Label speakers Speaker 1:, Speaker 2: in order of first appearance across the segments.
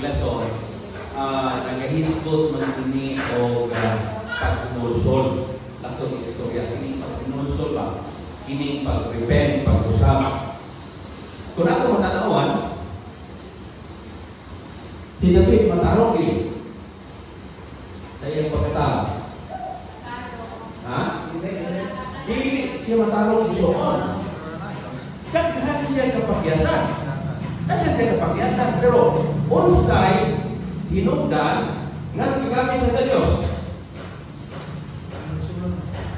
Speaker 1: lesson, nagahisgot man kini o pag-inulsol. Lato ng istorya, kini pag-inulsol ba? Kini pag-repent, pag-usap. Kung ako matanawan, si David matarong din sa iyang pagkatao. Ha? Hindi siya matarong isoon. Kaghan siya kapagyasan. Kaghan siya kapagyasan. Pero, unsay, hinugdan, nga nagigamit siya sa Diyos.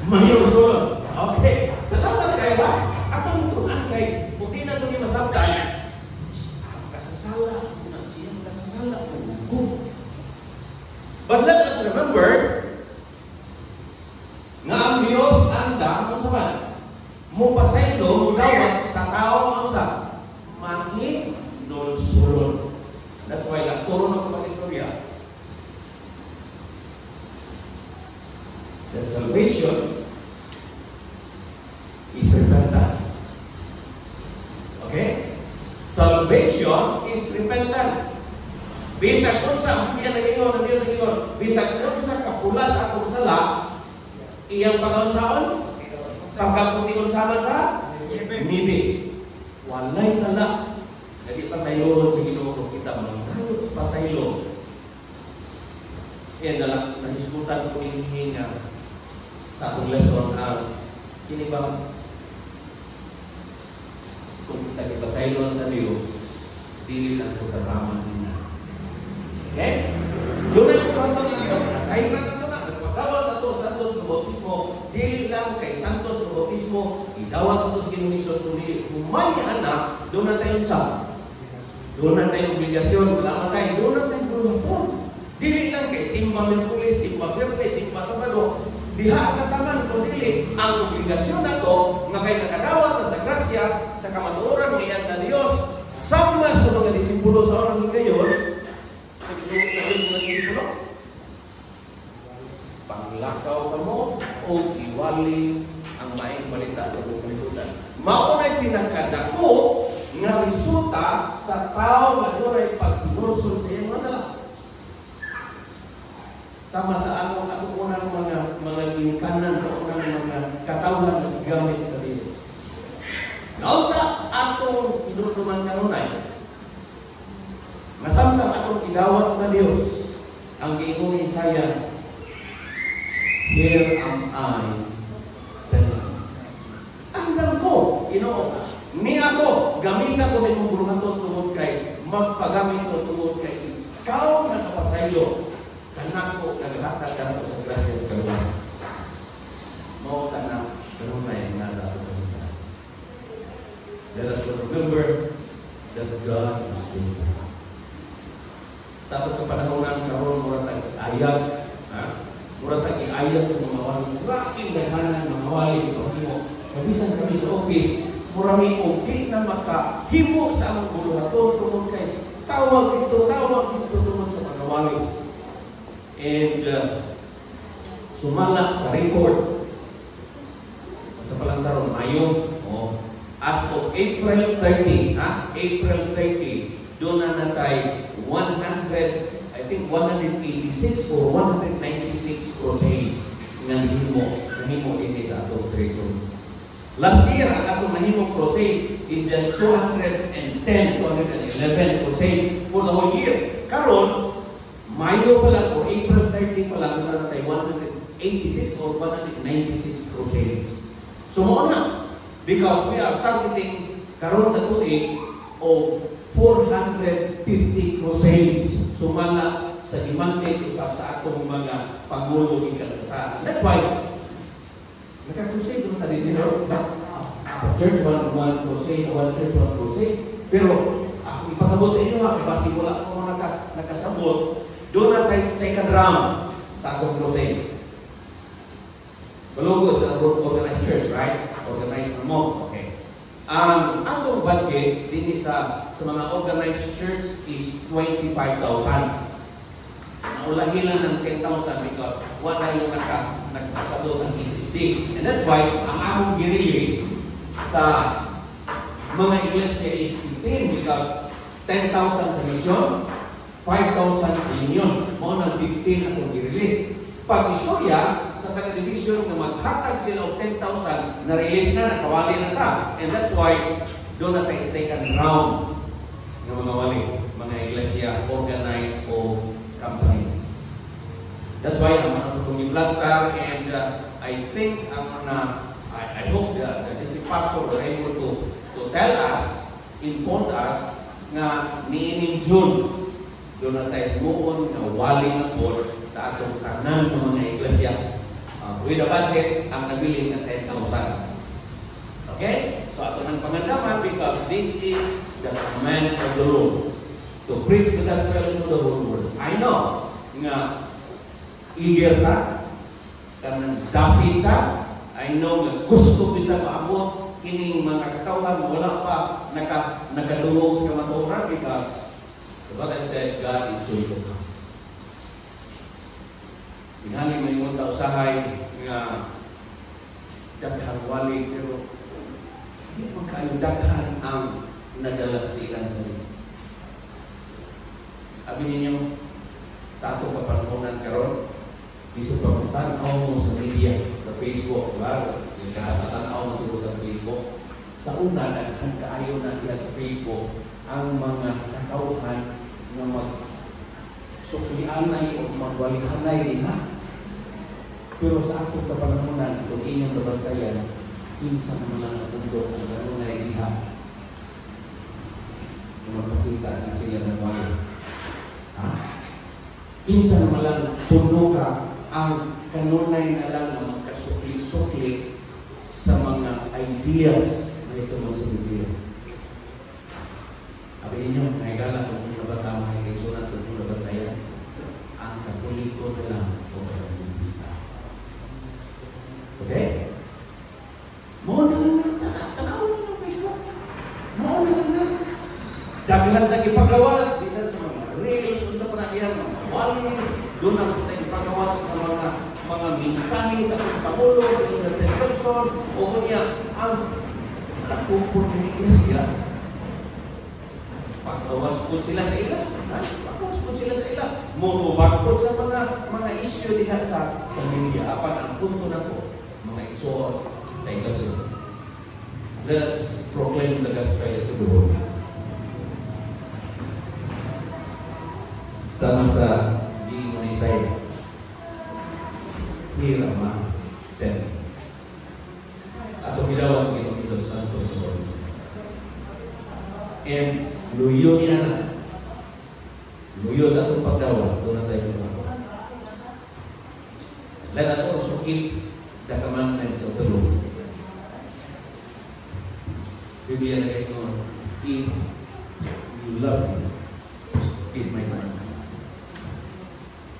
Speaker 1: Mahirap. Okay. Salamat kayo ba? Atong tunan kay, kung di na ito niya masabtan, kasasala. Siya kasasala. But let us remember, nga ang Diyos anda, kung saman, mupasaylo, mudawat sa tao ang sa mahinulsulon. That's why nagturo ng pag-istorya. That salvation is repentance. Okay? Salvation is repentance. Bisag unsa ang nag-ingon ng Dios nag-ingon, bisag unsa kapula sa atong sala, iyang pag-unsaon, pagkakuntiun sama sa mibi. Walay sala. Jadi pasaylo sa Ginoo kung kita mangalos pasaylo. Yan dalang nahisgutan ko nga sa atong lesson kini ba kung kita ipasaylo sa Dios, dili lang ko taraman nila. Okay? Doon ay kumpang ng Diyos, nasayran na ito na, mas magdawat na ito, santos ng bautismo, dili lang kay santos ng bautismo, idawat ito sa Ginoong Hesus, kundi humanya anak, doon na tayo sa, doon na tayo obligasyon, salamat tayo, doon na tayo bulungan. Dili lang kay simba Merkulis, simba Biyernes, simba Sabado, diha ang kataman, kung dili, ang obligasyon na ito, nga kay nakadawat na sa grasya, sa kamatuoran ng iya sa Diyos, sama sa mga disipulo sa orang hingayon, panglakaw ka mo o iwali ang maing balita sa buong kalibutan. Maunay pinakadako nga resulta sa tao na doon ay pag-inulsol sa iyong masala. Sama sa atong unang mga ginikanan sa unang mga katawan na gamit sa Diyos. Nauna atong inutuman kanunay. Masamtang atong idawat sa Diyos, ang giingon ni Isaiah, here am I, send me. Ang ko, Ginoo, ni ako, gamitan ko sa imong bulungaton tungod kay, magpagamit ko tungod kay, ikaw na kapasaylo, kanak ko, naghatag ka na sa grasya sa kaluwan. Mao ka na, ganun na yung nada ko sa grasya. Let us remember that God is good. Tapos sa panahon ng karoon, murang tag-ayat, murang tag-ayat sa mga wali. Maraming daghanan mga wali, ipahimo. Mabisan kami sa office, murang may okay na makahimo sa among buluhaton, tungkol kay tawag dito, tungkol sa mga wali. And sumala sa report, sa palantaron, Mayo, as of April 30, April 30, doon na natay 186 or 196 crusades na nahimo din sa atong territory. Last year, ang atong nahimo crusade is just 211 crusades for the whole year. Karon, Mayo pa lang o April 30 pa lang doon na natay 186 or 196 crusades. So, mo na, because we are targeting karon na tuig o 450 crusades sumala sa demanded usap sa atong mga pangulo gikan sa taas. That's why naka-crusade naman tayo dito. Sa church, one crusade, one church, one crusade. Pero ako ipasabot sa inyo kay basi wala ko nakasabot. Doon na tayo sa second round sa atong crusade. Balugo sa organized church, right? Organized mo. Okay. Atong budget din sa mga organized church is 25,000. Naulahilan ng 10,000 because wala yung nagpasado ng ECSD. And that's why ang among gi-release sa mga iglesia is 15 because 10,000 sa mission, 5,000 sa union. Mo ng 15 atong i-release. Pag istorya, sa taga-division na maghatag sila of 10,000, na-release na, nakawali na ta. And that's why, doon na tayo second round ng mga wali, mga iglesia, organized o companies. That's why ang mga tutungin blaster, and I think I hope that the district pastor were able to tell us, inform us, nga niining June, doon na tayo muon na wali na po sa atong tanan ng mga iglesia with a budget ang nabili na 10,000. Okay? So ato ng pangandaman because this is the command of the Lord to preach the gospel to the whole world. I know nga eager ka, kanang dasi ka, I know nga gusto kita maabot kining mga katawan wala pa nakadungos ka maturan because what I said, God is so good. Inhali may mga usahay nga daghang wali pero hindi pa kayo daghan ang nadala sa ilang sarili. Sabi ninyo sa ato kapanahonan karon isip pagtanaw mo sa media, sa Facebook, claro, yung katanaw mo sa Facebook. Sa una, daghan kaayo na diha sa Facebook ang mga katauhan na mag-suklianay o magwalihanay rin ha. Pero sa ato kapanahonan, kung inyong nabantayan, minsan naman lang ang mundo ang kanunay diha. Magpakita na sila ng wali. Minsan naman lang puno ka ang kanunay na lang na magkasukli-sukli sa mga ideas na ito mo sa Biblia. Sabi ninyo, naigala kung ano ba tama ay kaisunan kung ano ba tayo, ang Katoliko na lang o Adventista. Okay? Mo na lang na, tanawin nyo ang Facebook. Mo na lang na. Daghan na ipagawas, bisan sa mga reels, sa panahiyang mga wali, doon na tayo ipagawas ng mga mensahe sa Pangulo, sa Internet person, o kunya, ang nakupon ng iglesia. Pagawas po sila sa ila. Pagawas po sila sa ila. Murubag po sa mga issue diha sa media. Apan ang punto na po, mga iso sa iglesia. Let's proclaim the gospel to the world. Sama sa Ginoo ni Isaiah. Here am I, sent. Ato bilawan sa Ginoo Hesus Santo sa Lord. And luyo niya na. Luyo sa atong pagdawa, doon na tayo kumako. Let us also keep the commandments of the Lord. Biblia na kayo, if you love me, keep my commandments.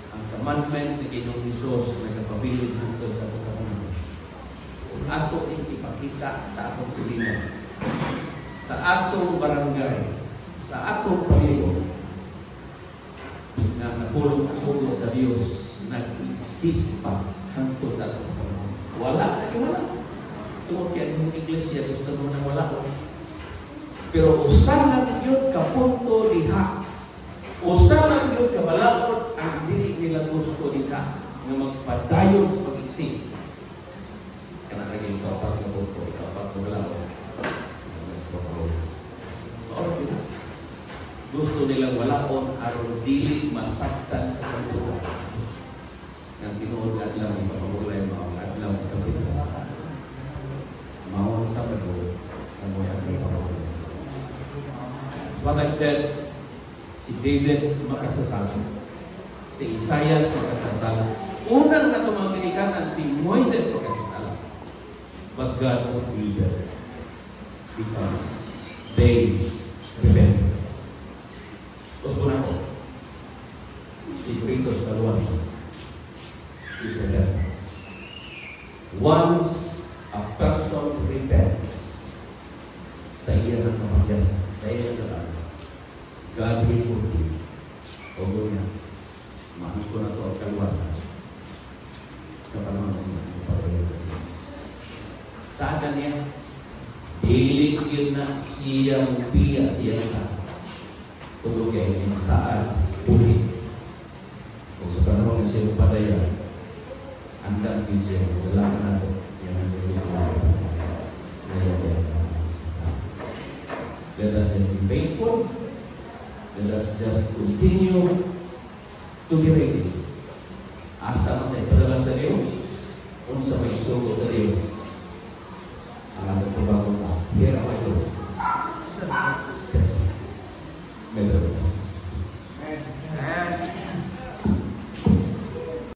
Speaker 1: Ang commandment ni Ginoong Hesus na kapabilin nato sa atong kamunan. Kung ato ipakita sa atong silingan, sa atong barangay, sa atong palibo, na napulong kasugo sa Diyos, nag-exist pa hangtod sa atong kamunan. Wala. Tungkol kaya yung iglesia, gusto mo na wala ko. Pero usahan yun kapunto diha. Usahan yun kabalakot ang dili nila gusto diha na magpadayon sa pag-exist. Kaya naging kapat na punto, kapat na balakot. Gusto nilang walaon aron dili masaktan sa pagbuhat. Nang tinuod adlaw ng pamulay mga adlaw ng kapitan. Mawon sa pagbuhat ang mga pamulay. What I said, si David makasasala, si Isaiah makasasala. Unang natumanginikanan si Moises makasasala. But God won't do that because they repent. Tapos po na ko, si Kritos Kaluwasan is a death. Once a person repents sa iya ng pamagyasan, sa iya ng lahat, God will forgive. Ogo niya, mahal ko na ito ang kaluwasan sa panahon ng pagkakas. Saan na niya? Dilig yun na siya mupiya siya sa tulog kayo yung saan Let us just be faithful. Let us just continue to be ready